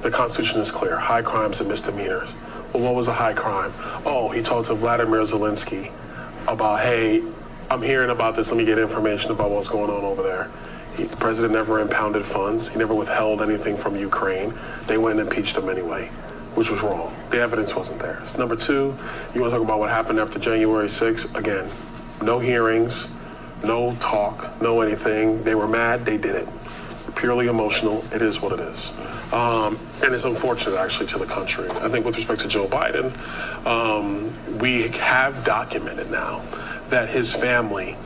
the Constitution is clear. High crimes and misdemeanors. Well, what was a high crime? Oh, he talked to Vladimir Zelensky about, hey, I'm hearing about this. Let me get information about what's going on over there. The president never impounded funds. He never withheld anything from Ukraine. They went and impeached him anyway, which was wrong. The evidence wasn't there. So number two, you want to talk about what happened after January 6th? Again, no hearings, no talk, no anything. They were mad. They did it. Purely emotional. It is what it is. And it's unfortunate, actually, to the country. I think with respect to Joe Biden, we have documented now that his family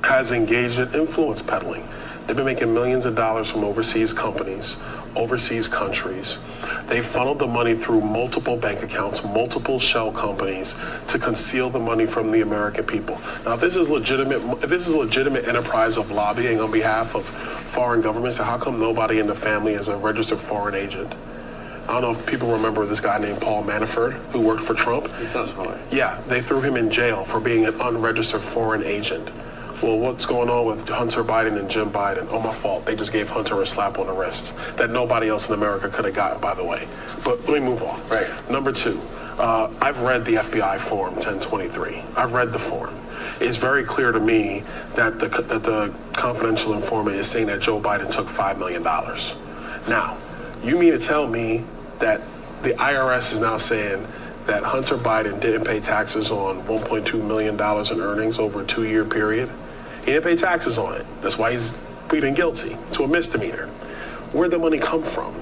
has engaged in influence peddling. They've been making millions of dollars from overseas companies, overseas countries. They funneled the money through multiple bank accounts, multiple shell companies to conceal the money from the American people. Now, if this is legitimate enterprise of lobbying on behalf of foreign governments, how come nobody in the family is a registered foreign agent? I don't know if people remember this guy named Paul Manafort who worked for Trump. He sounds familiar. Yeah, they threw him in jail for being an unregistered foreign agent. Well, what's going on with Hunter Biden and Jim Biden? Oh, my fault. They just gave Hunter a slap on the wrist that nobody else in America could have gotten, by the way. But let me move on. Right. Number two, I've read the FBI Form 1023. I've read the form. It's very clear to me that the confidential informant is saying that Joe Biden took $5 million. Now, you mean to tell me that the IRS is now saying that Hunter Biden didn't pay taxes on $1.2 million in earnings over a 2-year period? He didn't pay taxes on it. That's why he's pleading guilty to a misdemeanor. Where'd the money come from?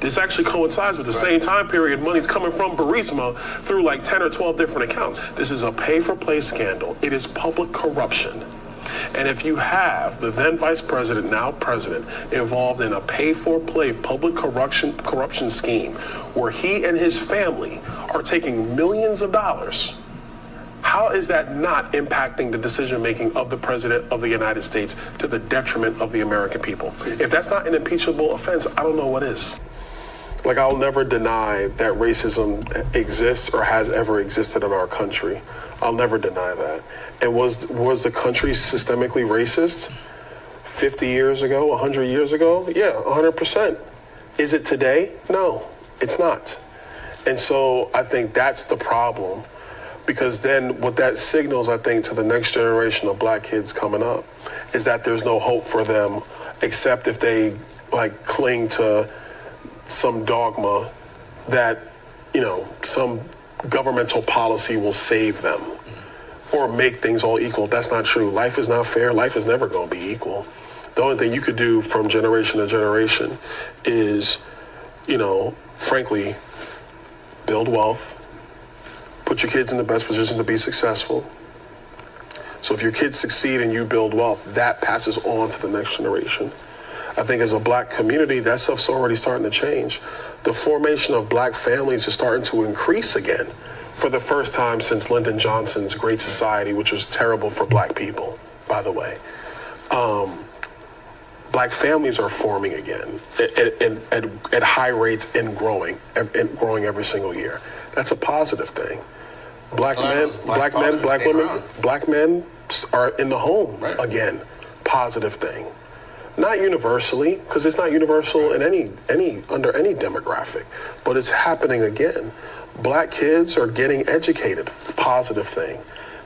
This actually coincides with the same time period money's coming from Burisma through like 10 or 12 different accounts. This is a pay-for-play scandal. It is public corruption. And if you have the then vice president, now president, involved in a pay-for-play public corruption scheme where he and his family are taking millions of dollars, how is that not impacting the decision-making of the president of the United States to the detriment of the American people? If that's not an impeachable offense, I don't know what is. Like, I'll never deny that racism exists or has ever existed in our country. I'll never deny that. And was the country systemically racist 50 years ago, 100 years ago? Yeah, 100%. Is it today? No, it's not. And so I think that's the problem, because then what that signals, I think, to the next generation of black kids coming up is that there's no hope for them except if they like cling to some dogma that, you know, some governmental policy will save them or make things all equal. That's not true. Life is not fair. Life is never going to be equal. The only thing you could do from generation to generation is, you know, frankly, build wealth, put your kids in the best position to be successful. So if your kids succeed and you build wealth, that passes on to the next generation. I think as a black community, that stuff's already starting to change. The formation of black families is starting to increase again for the first time since Lyndon Johnson's Great Society, which was terrible for black people, by the way. Black families are forming again at high rates and growing every single year. That's a positive thing. Black men, black women, black men are in the home again. Positive thing. Not universally, because it's not universal in under any demographic, but it's happening again. Black kids are getting educated. Positive thing.